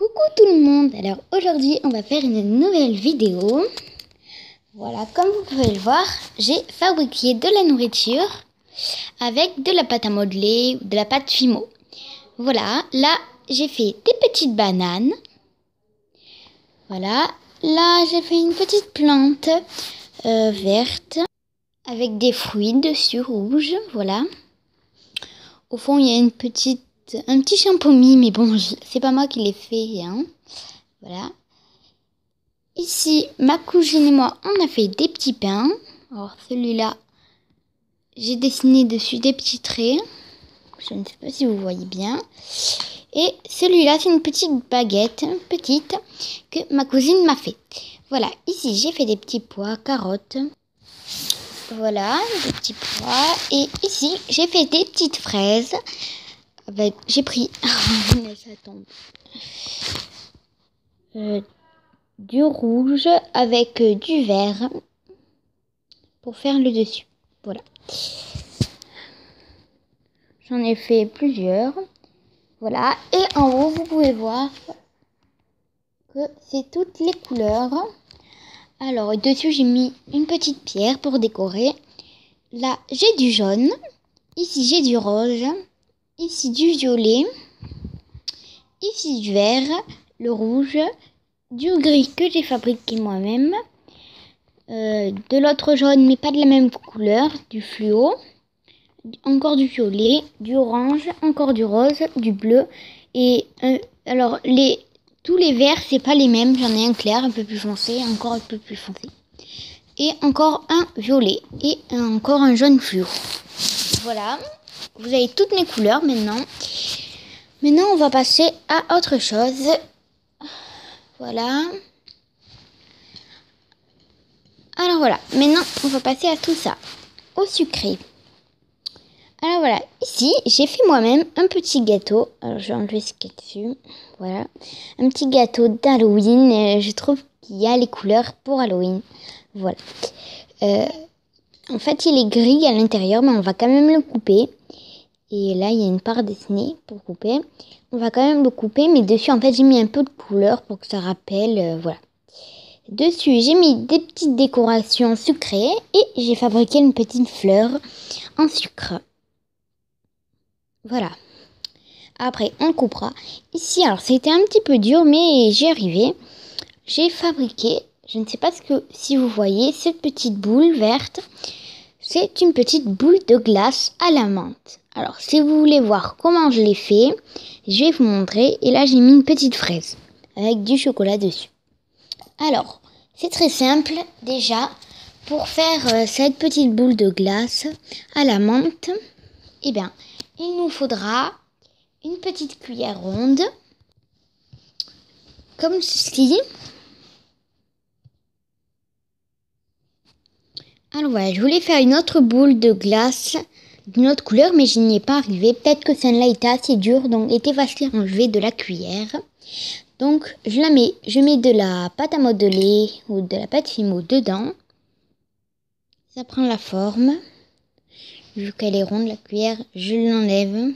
Coucou tout le monde. Alors aujourd'hui on va faire une nouvelle vidéo. Voilà, comme vous pouvez le voir, j'ai fabriqué de la nourriture avec de la pâte à modeler ou de la pâte Fimo. Voilà, là j'ai fait des petites bananes. Voilà, là j'ai fait une petite plante verte avec des fruits dessus rouges. Voilà. Au fond il y a un petit champomis, mais bon, c'est pas moi qui l'ai fait, hein. Voilà. Ici, ma cousine et moi, on a fait des petits pains. Alors, celui-là, j'ai dessiné dessus des petits traits. Je ne sais pas si vous voyez bien. Et celui-là, c'est une petite baguette, petite, que ma cousine m'a fait. Voilà, ici, j'ai fait des petits pois, carottes. Voilà, des petits pois. Et ici, j'ai fait des petites fraises. J'ai pris... ça tombe. Du rouge avec du vert pour faire le dessus. Voilà. J'en ai fait plusieurs. Voilà. Et en haut, vous pouvez voir que c'est toutes les couleurs. Alors, dessus, j'ai mis une petite pierre pour décorer. Là, j'ai du jaune. Ici, j'ai du rose. Ici, du violet. Ici, du vert, le rouge, du gris que j'ai fabriqué moi-même. De l'autre jaune, mais pas de la même couleur, du fluo. Encore du violet, du orange, encore du rose, du bleu. Et alors, tous les verts, c'est pas les mêmes. J'en ai un clair, un peu plus foncé, encore un peu plus foncé. Et encore un violet. Et encore un jaune fluo. Voilà. Vous avez toutes mes couleurs maintenant. Maintenant, on va passer à autre chose. Voilà. Alors voilà. Maintenant, on va passer à tout ça. Au sucré. Alors voilà. Ici, j'ai fait moi-même un petit gâteau. Alors, je vais enlever ce qu'il y a dessus. Voilà. Un petit gâteau d'Halloween. Je trouve qu'il y a les couleurs pour Halloween. Voilà. En fait, il est gris à l'intérieur, mais on va quand même le couper. Et là, il y a une part dessinée pour couper. On va quand même le couper, mais dessus, en fait, j'ai mis un peu de couleur pour que ça rappelle, voilà. Dessus, j'ai mis des petites décorations sucrées et j'ai fabriqué une petite fleur en sucre. Voilà. Après, on coupera. Ici, alors, c'était un petit peu dur, mais j'y arrivé. J'ai fabriqué, je ne sais pas si vous voyez, cette petite boule verte. C'est une petite boule de glace à la menthe. Alors, si vous voulez voir comment je l'ai fait, je vais vous montrer. Et là, j'ai mis une petite fraise avec du chocolat dessus. Alors, c'est très simple déjà. Pour faire cette petite boule de glace à la menthe, eh bien, il nous faudra une petite cuillère ronde, comme ceci. Alors voilà, je voulais faire une autre boule de glace d'une autre couleur, mais je n'y ai pas arrivé. Peut-être que celle-là était assez dure, donc était facile à enlever de la cuillère. Donc je mets de la pâte à modeler ou de la pâte Fimo dedans. Ça prend la forme. Vu qu'elle est ronde, la cuillère, je l'enlève.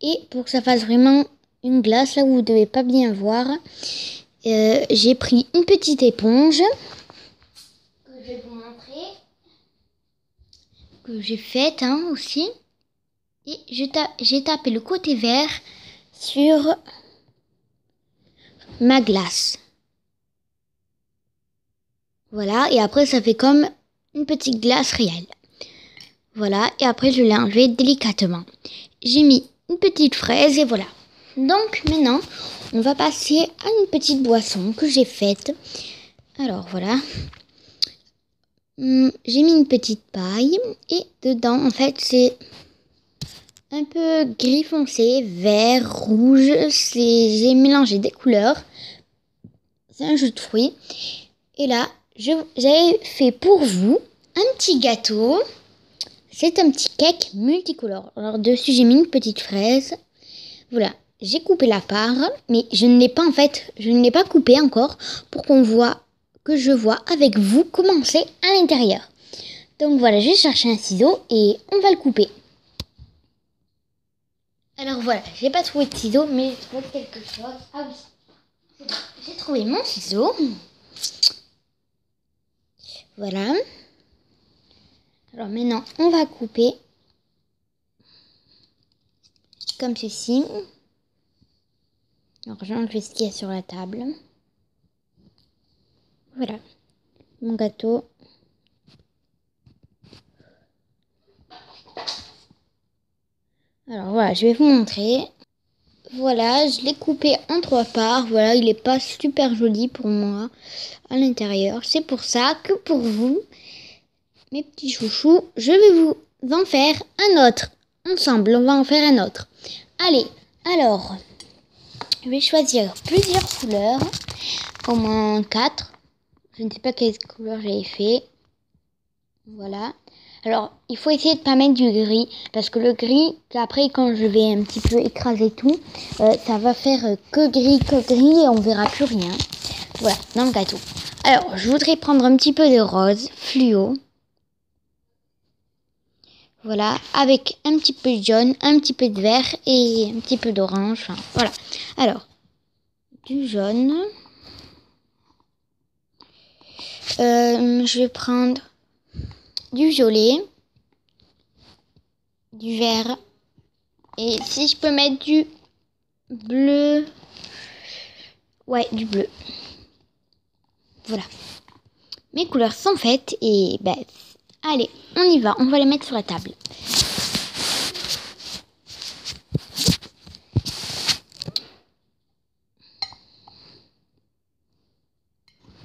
Et pour que ça fasse vraiment une glace, là où vous ne devez pas bien voir, j'ai pris une petite éponge. Je vais vous montrer, que j'ai faite aussi, et j'ai tapé le côté vert sur ma glace. Voilà, et après ça fait comme une petite glace réelle. Voilà, et après je l'ai enlevé délicatement. J'ai mis une petite fraise et voilà. Donc maintenant on va passer à une petite boisson que j'ai faite. Alors voilà. J'ai mis une petite paille et dedans, en fait, c'est un peu gris foncé, vert, rouge. J'ai mélangé des couleurs. C'est un jus de fruits. Et là, j'avais fait pour vous un petit gâteau. C'est un petit cake multicolore. Alors dessus, j'ai mis une petite fraise. Voilà, j'ai coupé la part, mais je ne l'ai pas coupé encore pour que je vois avec vous comment c'est à l'intérieur. Donc voilà, je vais chercher un ciseau et on va le couper. Alors voilà, j'ai pas trouvé de ciseaux, mais je trouve quelque chose. Ah oui, c'est bon, j'ai trouvé mon ciseau. Voilà. Alors maintenant, on va couper comme ceci. Alors j'enlève ce qu'il y a sur la table. Voilà, mon gâteau. Alors voilà, je vais vous montrer. Voilà, je l'ai coupé en 3 parts. Voilà, il n'est pas super joli pour moi à l'intérieur. C'est pour ça que pour vous, mes petits chouchous, je vais vous en faire un autre. Ensemble, on va en faire un autre. Allez, alors, je vais choisir plusieurs couleurs. Au moins 4. Je ne sais pas quelle couleur j'ai fait. Voilà. Alors, il faut essayer de ne pas mettre du gris. Parce que le gris, après, quand je vais un petit peu écraser tout, ça va faire que gris et on verra plus rien. Voilà, dans le gâteau. Alors, je voudrais prendre un petit peu de rose fluo. Voilà, avec un petit peu de jaune, un petit peu de vert et un petit peu d'orange. Enfin, voilà. Alors, du jaune. Je vais prendre du violet, du vert et si je peux mettre du bleu, ouais, du bleu. Voilà, mes couleurs sont faites et ben allez, on y va, on va les mettre sur la table.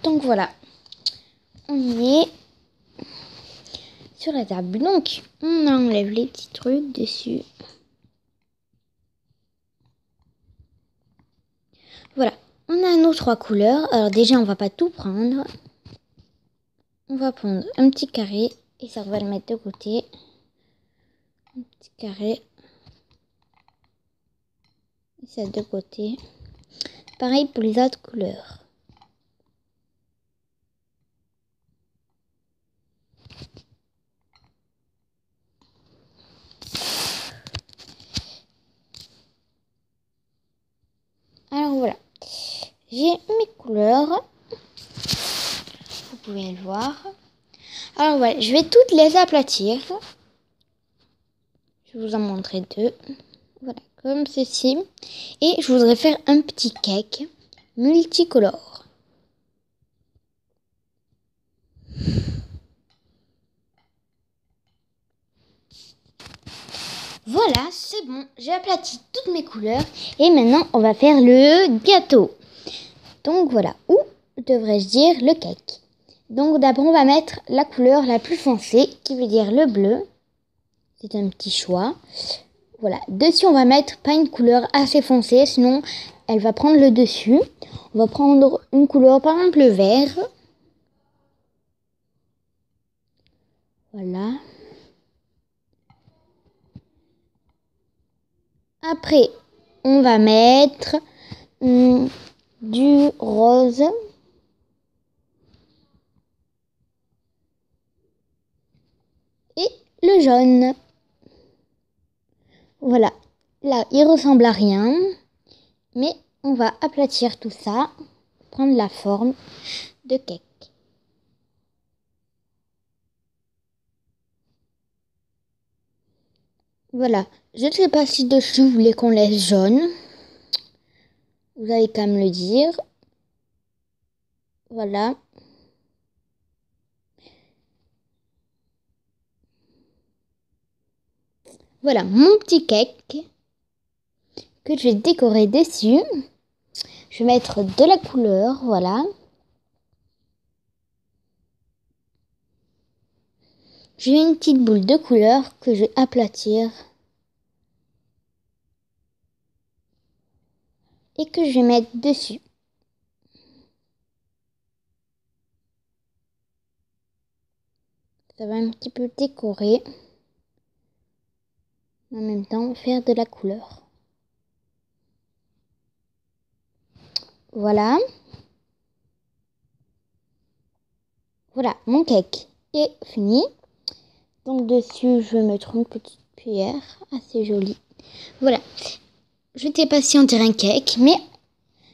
Donc voilà, on y est sur la table. Donc on enlève les petits trucs dessus. Voilà, on a nos 3 couleurs. Alors déjà, on va pas tout prendre. On va prendre un petit carré et ça, on va le mettre de côté. Un petit carré. Et ça de côté. Pareil pour les autres couleurs. Alors voilà, j'ai mes couleurs. Vous pouvez le voir. Alors voilà, je vais toutes les aplatir. Je vais vous en montrer 2. Voilà, comme ceci. Et je voudrais faire un petit cake multicolore. Voilà, c'est bon. J'ai aplati toutes mes couleurs. Et maintenant, on va faire le gâteau. Donc voilà, ou devrais-je dire le cake. Donc d'abord, on va mettre la couleur la plus foncée, qui veut dire le bleu. C'est un petit choix. Voilà, dessus, on va mettre pas une couleur assez foncée, sinon elle va prendre le dessus. On va prendre une couleur, par exemple le vert. Voilà. Après, on va mettre du rose. Et le jaune. Voilà. Là, il ressemble à rien. Mais on va aplatir tout ça. Prendre la forme de cake. Voilà. Je ne sais pas si dessus vous voulez qu'on laisse jaune. Vous allez qu'à me le dire. Voilà. Voilà mon petit cake que je vais décorer dessus. Je vais mettre de la couleur, voilà. J'ai une petite boule de couleur que je vais aplatir. Et que je vais mettre dessus. Ça va un petit peu décorer. En même temps, faire de la couleur. Voilà. Voilà, mon cake est fini. Donc dessus, je vais mettre une petite cuillère assez jolie. Voilà. Je ne sais pas si on dirait un cake, mais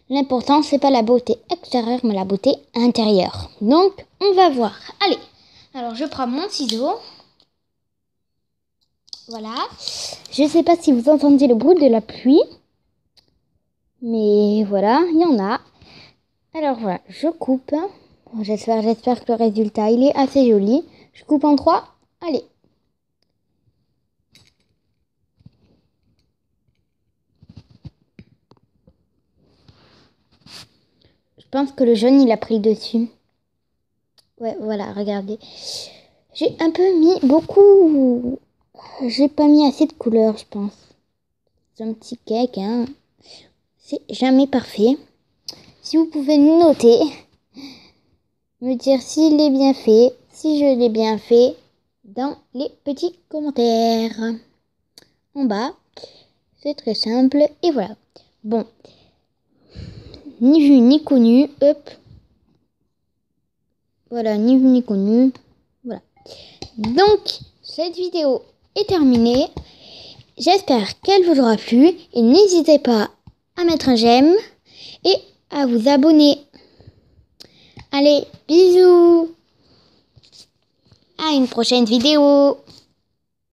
l'important, c'est pas la beauté extérieure, mais la beauté intérieure. Donc, on va voir. Allez, alors je prends mon ciseau. Voilà. Je ne sais pas si vous entendez le bruit de la pluie. Mais voilà, il y en a. Alors voilà, je coupe. J'espère que le résultat, il est assez joli. Je coupe en 3. Allez. Je pense que le jaune, il a pris le dessus. Ouais, voilà, regardez. J'ai un peu mis beaucoup. J'ai pas mis assez de couleurs, je pense. C'est un petit cake, hein. C'est jamais parfait. Si vous pouvez noter, me dire s'il est bien fait, si je l'ai bien fait, dans les petits commentaires. En bas, c'est très simple. Et voilà. Bon. Ni vu ni connu. Hop. Voilà, ni vu ni connu. Voilà. Donc, cette vidéo est terminée. J'espère qu'elle vous aura plu. Et n'hésitez pas à mettre un j'aime et à vous abonner. Allez, bisous. À une prochaine vidéo.